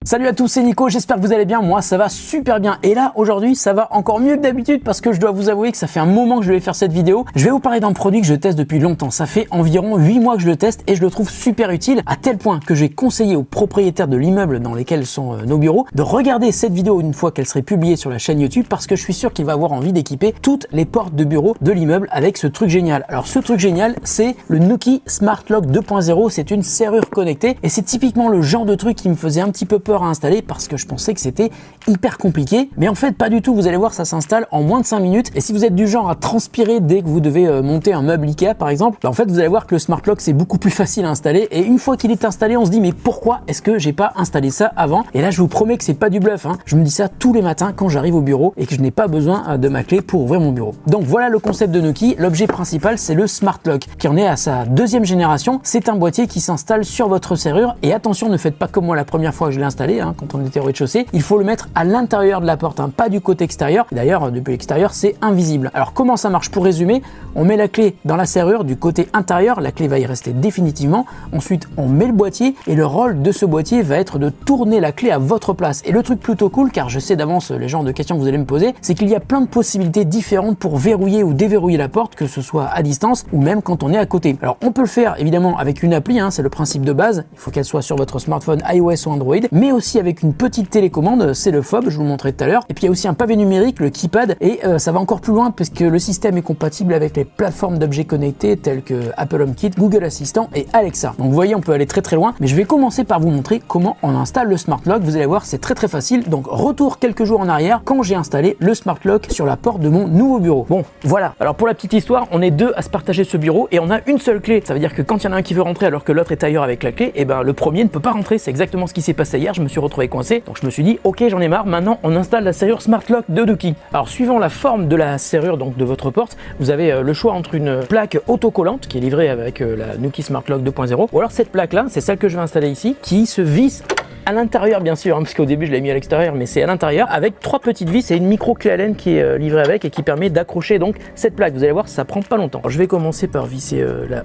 Salut à tous, c'est Nico, j'espère que vous allez bien, moi ça va super bien. Et là aujourd'hui ça va encore mieux que d'habitude parce que je dois vous avouer que ça fait un moment que je vais faire cette vidéo. Je vais vous parler d'un produit que je teste depuis longtemps, ça fait environ 8 mois que je le teste et je le trouve super utile à tel point que j'ai conseillé aux propriétaires de l'immeuble dans lesquels sont nos bureaux de regarder cette vidéo une fois qu'elle serait publiée sur la chaîne YouTube parce que je suis sûr qu'il va avoir envie d'équiper toutes les portes de bureau de l'immeuble avec ce truc génial. Alors ce truc génial c'est le Nuki Smart Lock 2.0, c'est une serrure connectée et c'est typiquement le genre de truc qui me faisait un petit peu peur à installer parce que je pensais que c'était hyper compliqué, mais en fait pas du tout. Vous allez voir, ça s'installe en moins de 5 minutes et si vous êtes du genre à transpirer dès que vous devez monter un meuble Ikea par exemple, en fait vous allez voir que le Smart Lock c'est beaucoup plus facile à installer et une fois qu'il est installé on se dit mais pourquoi est-ce que j'ai pas installé ça avant? Et là je vous promets que c'est pas du bluff, hein. Je me dis ça tous les matins quand j'arrive au bureau et que je n'ai pas besoin de ma clé pour ouvrir mon bureau. Donc voilà le concept de Nuki. L'objet principal c'est le Smart Lock qui en est à sa deuxième génération. C'est un boîtier qui s'installe sur votre serrure et attention, ne faites pas comme moi la première fois que je l'ai installé, hein, quand on était au rez-de-chaussée. Il faut le mettre à l'intérieur de la porte, hein, pas du côté extérieur. D'ailleurs depuis l'extérieur c'est invisible. Alors comment ça marche? Pour résumer, on met la clé dans la serrure du côté intérieur, la clé va y rester définitivement. Ensuite on met le boîtier et le rôle de ce boîtier va être de tourner la clé à votre place. Et le truc plutôt cool, car je sais d'avance les genres de questions que vous allez me poser, c'est qu'il y a plein de possibilités différentes pour verrouiller ou déverrouiller la porte, que ce soit à distance ou même quand on est à côté. Alors on peut le faire évidemment avec une appli, hein, c'est le principe de base, il faut qu'elle soit sur votre smartphone iOS ou Android, mais aussi avec une petite télécommande, c'est le fob, je vous le montrais tout à l'heure. Et puis il y a aussi un pavé numérique, le keypad, et ça va encore plus loin parce que le système est compatible avec les plateformes d'objets connectés telles que Apple HomeKit, Google Assistant et Alexa. Donc vous voyez, on peut aller très loin, mais je vais commencer par vous montrer comment on installe le Smart Lock. Vous allez voir, c'est très facile. Donc retour quelques jours en arrière quand j'ai installé le Smart Lock sur la porte de mon nouveau bureau. Bon, voilà. Alors pour la petite histoire, on est deux à se partager ce bureau et on a une seule clé. Ça veut dire que quand il y en a un qui veut rentrer alors que l'autre est ailleurs avec la clé, et ben le premier ne peut pas rentrer. C'est exactement ce qui s'est passé hier. Je me suis retrouvé coincé. Donc je me suis dit, ok, j'en ai marre. Maintenant, on installe la serrure Smart Lock de Nuki. Alors suivant la forme de la serrure donc de votre porte, vous avez le choix entre une plaque autocollante qui est livrée avec la Nuki Smart Lock 2.0 ou alors cette plaque là, c'est celle que je vais installer ici, qui se visse à l'intérieur bien sûr, hein, parce qu'au début je l'ai mis à l'extérieur, mais c'est à l'intérieur avec 3 petites vis et une micro clé Allen qui est livrée avec et qui permet d'accrocher donc cette plaque. Vous allez voir, ça prend pas longtemps. Alors, je vais commencer par visser la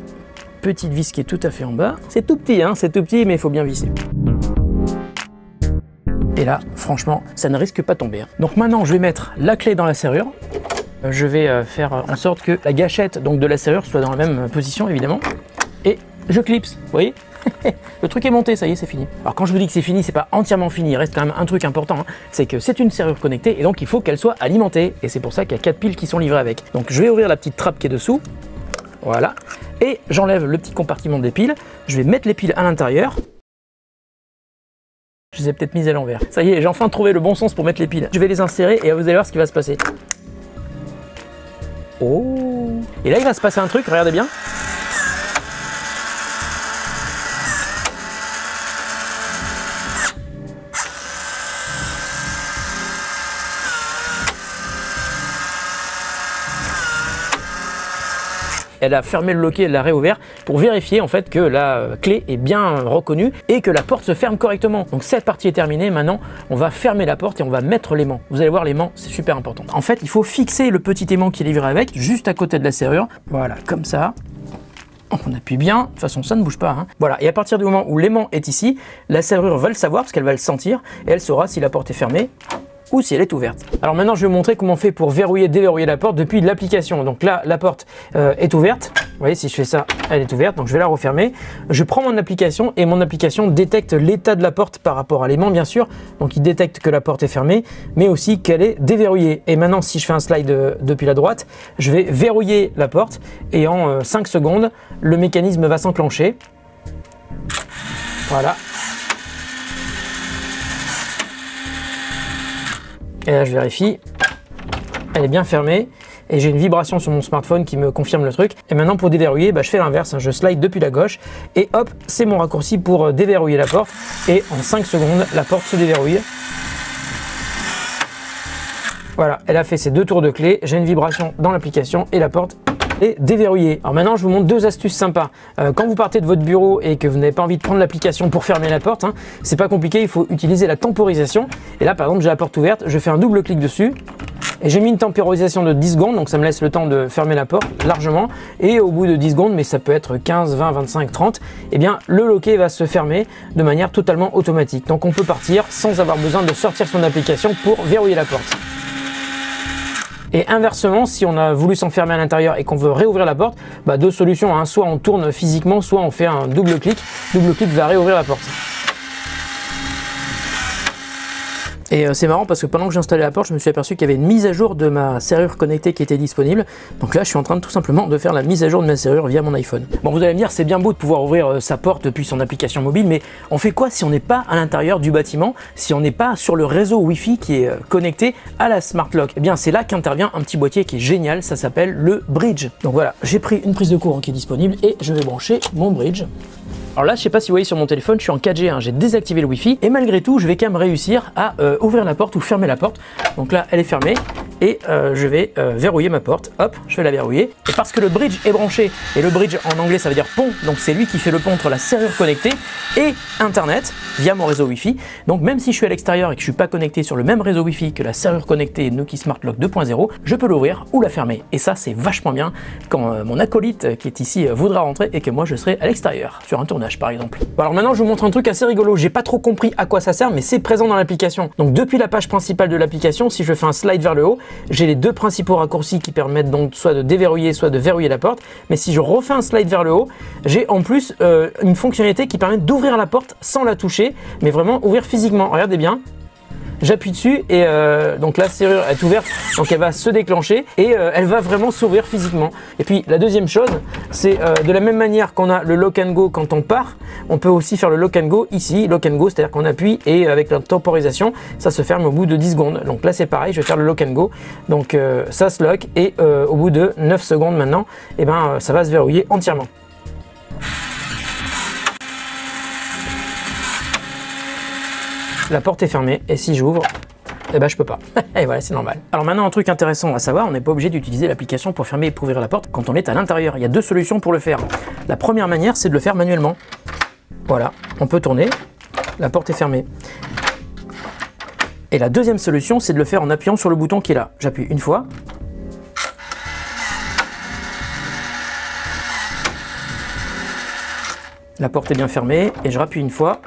petite vis qui est tout à fait en bas. C'est tout petit, hein, c'est tout petit, mais il faut bien visser. Et là, franchement, ça ne risque pas de tomber, hein. Donc maintenant, je vais mettre la clé dans la serrure. Je vais faire en sorte que la gâchette donc de la serrure soit dans la même position, évidemment. Et je clipse, vous voyez? Le truc est monté, ça y est, c'est fini. Alors quand je vous dis que c'est fini, c'est pas entièrement fini. Il reste quand même un truc important, hein, c'est que c'est une serrure connectée et donc il faut qu'elle soit alimentée. Et c'est pour ça qu'il y a 4 piles qui sont livrées avec. Donc je vais ouvrir la petite trappe qui est dessous. Voilà. Et j'enlève le petit compartiment des piles. Je vais mettre les piles à l'intérieur. Je les ai peut-être mises à l'envers. Ça y est, j'ai enfin trouvé le bon sens pour mettre les piles. Je vais les insérer et vous allez voir ce qui va se passer. Oh! Et là, il va se passer un truc, regardez bien. Elle a fermé le loquet, elle l'a réouvert pour vérifier en fait que la clé est bien reconnue et que la porte se ferme correctement. Donc cette partie est terminée, maintenant on va fermer la porte et on va mettre l'aimant. Vous allez voir, l'aimant c'est super important. En fait il faut fixer le petit aimant qui est livré avec juste à côté de la serrure, voilà comme ça. On appuie bien, de toute façon ça ne bouge pas, hein. Voilà, et à partir du moment où l'aimant est ici, la serrure va le savoir parce qu'elle va le sentir et elle saura si la porte est fermée ou si elle est ouverte. Alors maintenant je vais vous montrer comment on fait pour verrouiller, déverrouiller la porte depuis l'application. Donc là la porte est ouverte, vous voyez si je fais ça elle est ouverte, donc je vais la refermer. Je prends mon application et mon application détecte l'état de la porte par rapport à l'aimant bien sûr, donc il détecte que la porte est fermée mais aussi qu'elle est déverrouillée. Et maintenant si je fais un slide depuis la droite, je vais verrouiller la porte et en 5 secondes le mécanisme va s'enclencher. Voilà. Et là je vérifie, elle est bien fermée et j'ai une vibration sur mon smartphone qui me confirme le truc. Et maintenant pour déverrouiller, je fais l'inverse, hein, je slide depuis la gauche et hop, c'est mon raccourci pour déverrouiller la porte. Et en 5 secondes, la porte se déverrouille. Voilà, elle a fait ses 2 tours de clé, j'ai une vibration dans l'application et la porte est déverrouillée. Alors maintenant je vous montre 2 astuces sympas. Quand vous partez de votre bureau et que vous n'avez pas envie de prendre l'application pour fermer la porte, hein, c'est pas compliqué, il faut utiliser la temporisation. Et là par exemple j'ai la porte ouverte, je fais un double clic dessus Et j'ai mis une temporisation de 10 secondes, donc ça me laisse le temps de fermer la porte largement. Et au bout de 10 secondes, mais ça peut être 15, 20, 25, 30, eh bien le loquet va se fermer de manière totalement automatique. Donc on peut partir sans avoir besoin de sortir son application pour verrouiller la porte. Et inversement, si on a voulu s'enfermer à l'intérieur et qu'on veut réouvrir la porte, bah deux solutions, hein. Soit on tourne physiquement, soit on fait un double clic. Double clic va réouvrir la porte. Et c'est marrant parce que pendant que j'installais la porte, je me suis aperçu qu'il y avait une mise à jour de ma serrure connectée qui était disponible. Donc là, je suis en train de tout simplement de faire la mise à jour de ma serrure via mon iPhone. Bon, vous allez me dire, c'est bien beau de pouvoir ouvrir sa porte depuis son application mobile, mais on fait quoi si on n'est pas à l'intérieur du bâtiment, si on n'est pas sur le réseau Wi-Fi qui est connecté à la Smart Lock? Eh bien, c'est là qu'intervient un petit boîtier qui est génial, ça s'appelle le Bridge. Donc voilà, j'ai pris une prise de courant qui est disponible et je vais brancher mon Bridge. Alors là, je sais pas si vous voyez sur mon téléphone, je suis en 4G, hein, j'ai désactivé le Wi-Fi et malgré tout, je vais quand même réussir à ouvrir la porte ou fermer la porte. Donc là, elle est fermée et je vais verrouiller ma porte. Hop, je vais la verrouiller. Et parce que le bridge est branché, et le bridge en anglais ça veut dire pont, donc c'est lui qui fait le pont entre la serrure connectée et Internet via mon réseau Wi-Fi. Donc même si je suis à l'extérieur et que je suis pas connecté sur le même réseau Wi-Fi que la serrure connectée Nuki Smart Lock 2.0, je peux l'ouvrir ou la fermer. Et ça, c'est vachement bien quand mon acolyte qui est ici voudra rentrer et que moi je serai à l'extérieur sur un tournage par exemple. Bon, alors maintenant je vous montre un truc assez rigolo, j'ai pas trop compris à quoi ça sert mais c'est présent dans l'application. Donc depuis la page principale de l'application, si je fais un slide vers le haut, j'ai les deux principaux raccourcis qui permettent donc soit de déverrouiller soit de verrouiller la porte. Mais si je refais un slide vers le haut, j'ai en plus une fonctionnalité qui permet d'ouvrir la porte sans la toucher, mais vraiment ouvrir physiquement. Regardez bien. J'appuie dessus et donc la serrure est ouverte, donc elle va se déclencher et elle va vraiment s'ouvrir physiquement. Et puis la deuxième chose, c'est de la même manière qu'on a le lock and go quand on part, on peut aussi faire le lock and go ici, lock and go, c'est-à-dire qu'on appuie et avec la temporisation, ça se ferme au bout de 10 secondes. Donc là c'est pareil, je vais faire le lock and go, donc ça se lock et au bout de 9 secondes maintenant, et ben ça va se verrouiller entièrement. La porte est fermée et si j'ouvre, eh ben je peux pas. Et voilà, c'est normal. Alors maintenant, un truc intéressant à savoir, on n'est pas obligé d'utiliser l'application pour fermer et pour ouvrir la porte quand on est à l'intérieur. Il y a deux solutions pour le faire. La première manière, c'est de le faire manuellement. Voilà, on peut tourner, la porte est fermée. Et la deuxième solution, c'est de le faire en appuyant sur le bouton qui est là. J'appuie une fois. La porte est bien fermée et je rappuie une fois.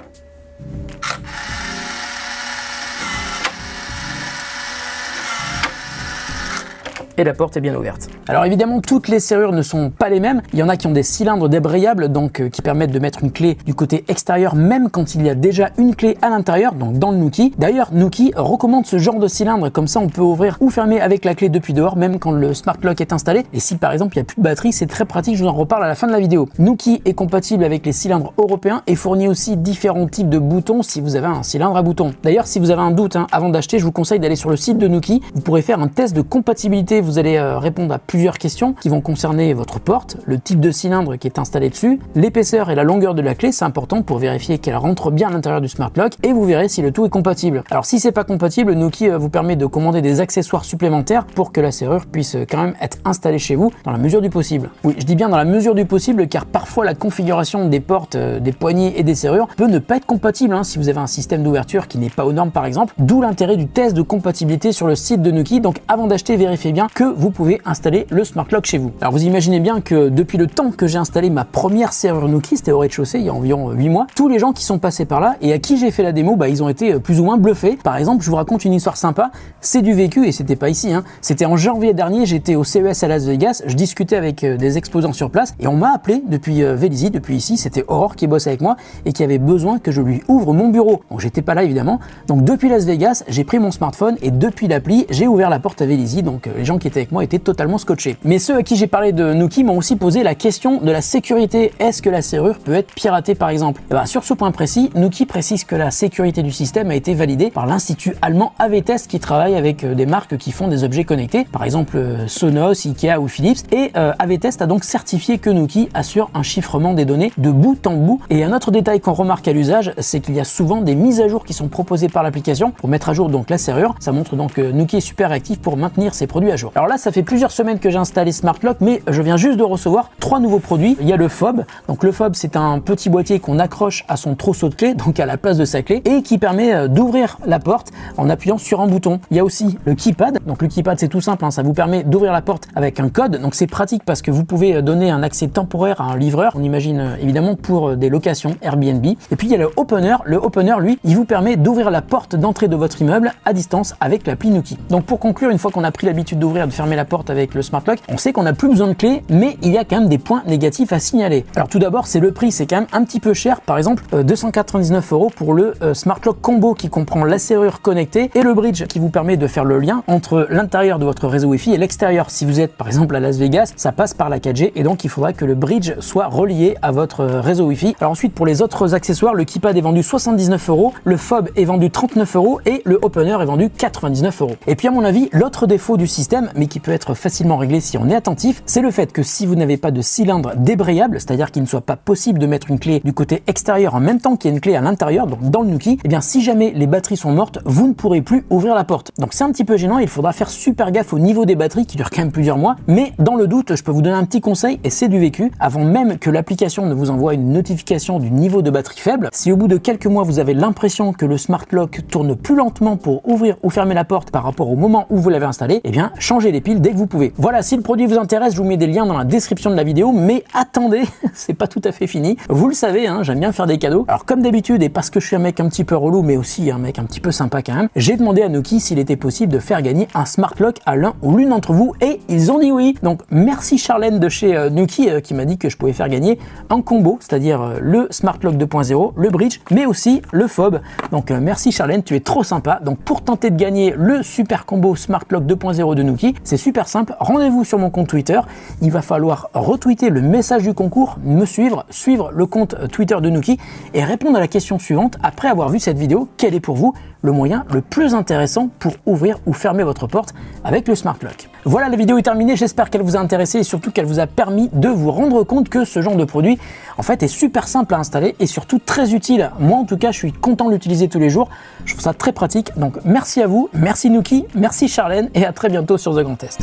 Et la porte est bien ouverte. Alors évidemment, toutes les serrures ne sont pas les mêmes. Il y en a qui ont des cylindres débrayables, donc qui permettent de mettre une clé du côté extérieur, même quand il y a déjà une clé à l'intérieur, donc dans le Nuki. D'ailleurs, Nuki recommande ce genre de cylindre, comme ça on peut ouvrir ou fermer avec la clé depuis dehors, même quand le Smart Lock est installé. Et si par exemple il n'y a plus de batterie, c'est très pratique, je vous en reparle à la fin de la vidéo. Nuki est compatible avec les cylindres européens et fournit aussi différents types de boutons si vous avez un cylindre à boutons. D'ailleurs, si vous avez un doute avant d'acheter, je vous conseille d'aller sur le site de Nuki. Vous pourrez faire un test de compatibilité. Vous allez répondre à plusieurs questions qui vont concerner votre porte, le type de cylindre qui est installé dessus, l'épaisseur et la longueur de la clé, c'est important pour vérifier qu'elle rentre bien à l'intérieur du Smart Lock et vous verrez si le tout est compatible. Alors si c'est pas compatible, Nuki vous permet de commander des accessoires supplémentaires pour que la serrure puisse quand même être installée chez vous dans la mesure du possible. Oui, je dis bien dans la mesure du possible car parfois la configuration des portes, des poignées et des serrures peut ne pas être compatible si vous avez un système d'ouverture qui n'est pas aux normes par exemple, d'où l'intérêt du test de compatibilité sur le site de Nuki. Donc avant d'acheter, vérifiez bien que vous pouvez installer le Smart Lock chez vous. Alors vous imaginez bien que depuis le temps que j'ai installé ma première serrure Nuki, c'était au rez-de-chaussée il y a environ 8 mois, tous les gens qui sont passés par là et à qui j'ai fait la démo, ils ont été plus ou moins bluffés. Par exemple, je vous raconte une histoire sympa, c'est du vécu et c'était pas ici, c'était en janvier dernier, j'étais au CES à Las Vegas, je discutais avec des exposants sur place et on m'a appelé depuis Vélizy, depuis ici, c'était Aurore qui bosse avec moi et qui avait besoin que je lui ouvre mon bureau. Bon, j'étais pas là évidemment, donc depuis Las Vegas, j'ai pris mon smartphone et depuis l'appli, j'ai ouvert la porte à Vélizy, donc les gens qui étaient avec moi étaient totalement scotchés. Mais ceux à qui j'ai parlé de Nuki m'ont aussi posé la question de la sécurité. Est-ce que la serrure peut être piratée par exemple? Sur ce point précis, Nuki précise que la sécurité du système a été validée par l'institut allemand AV-Test qui travaille avec des marques qui font des objets connectés, par exemple Sonos, Ikea ou Philips, et AV-Test a donc certifié que Nuki assure un chiffrement des données de bout en bout. Et un autre détail qu'on remarque à l'usage, c'est qu'il y a souvent des mises à jour qui sont proposées par l'application pour mettre à jour donc la serrure. Ça montre donc que Nuki est super réactif pour maintenir ses produits à jour. Alors là, ça fait plusieurs semaines que j'ai installé Smart Lock, mais je viens juste de recevoir 3 nouveaux produits. Il y a le fob. Donc le fob, c'est un petit boîtier qu'on accroche à son trousseau de clés, donc à la place de sa clé, et qui permet d'ouvrir la porte en appuyant sur un bouton. Il y a aussi le keypad. Donc le keypad c'est tout simple, hein, ça vous permet d'ouvrir la porte avec un code. Donc c'est pratique parce que vous pouvez donner un accès temporaire à un livreur. On imagine évidemment pour des locations Airbnb. Et puis il y a le opener. Le opener, lui, il vous permet d'ouvrir la porte d'entrée de votre immeuble à distance avec l'appli Nuki. Donc pour conclure, une fois qu'on a pris l'habitude d'ouvrir et de fermer la porte avec le smart lock, on sait qu'on n'a plus besoin de clé, mais il y a quand même des points négatifs à signaler. Alors tout d'abord, c'est le prix, c'est quand même un petit peu cher. Par exemple, 299 € pour le smart lock combo qui comprend la serrure connectée et le bridge qui vous permet de faire le lien entre l'intérieur de votre réseau Wi-Fi et l'extérieur. Si vous êtes par exemple à Las Vegas, ça passe par la 4G et donc il faudra que le bridge soit relié à votre réseau Wi-Fi. Alors ensuite, pour les autres accessoires, le keypad est vendu 79 €, le fob est vendu 39 € et le opener est vendu 99 €. Et puis à mon avis, l'autre défaut du système, mais qui peut être facilement réglé si on est attentif, c'est le fait que si vous n'avez pas de cylindre débrayable, c'est-à-dire qu'il ne soit pas possible de mettre une clé du côté extérieur en même temps qu'il y a une clé à l'intérieur, donc dans le Nuki, et bien si jamais les batteries sont mortes, vous ne pourrez plus ouvrir la porte. Donc c'est un petit peu gênant, il faudra faire super gaffe au niveau des batteries qui durent quand même plusieurs mois, mais dans le doute, je peux vous donner un petit conseil et c'est du vécu. Avant même que l'application ne vous envoie une notification du niveau de batterie faible, si au bout de quelques mois vous avez l'impression que le smart lock tourne plus lentement pour ouvrir ou fermer la porte par rapport au moment où vous l'avez installé, eh bien changez les piles dès que vous pouvez. Voilà, si le produit vous intéresse, je vous mets des liens dans la description de la vidéo, mais attendez, c'est pas tout à fait fini. Vous le savez, hein, j'aime bien faire des cadeaux. Alors comme d'habitude, et parce que je suis un mec un petit peu relou, mais aussi un mec un petit peu sympa quand même, j'ai demandé à Nuki s'il était possible de faire gagner un smart lock à l'un ou l'une d'entre vous, et ils ont dit oui. Donc merci Charlène de chez Nuki qui m'a dit que je pouvais faire gagner un combo, c'est-à-dire le smart lock 2.0, le bridge, mais aussi le fob. Donc merci Charlène, tu es trop sympa. Donc pour tenter de gagner le super combo smart lock 2.0 de Nuki, c'est super simple. Rendez-vous sur mon compte Twitter. Il va falloir retweeter le message du concours, me suivre le compte Twitter de Nuki et répondre à la question suivante après avoir vu cette vidéo. Quel est pour vous le moyen le plus intéressant pour ouvrir ou fermer votre porte avec le smart lock? Voilà, la vidéo est terminée, j'espère qu'elle vous a intéressé et surtout qu'elle vous a permis de vous rendre compte que ce genre de produit en fait est super simple à installer et surtout très utile. Moi en tout cas, je suis content de l'utiliser tous les jours, je trouve ça très pratique. Donc merci à vous, merci Nuki, merci Charlène et à très bientôt sur The Grand Test.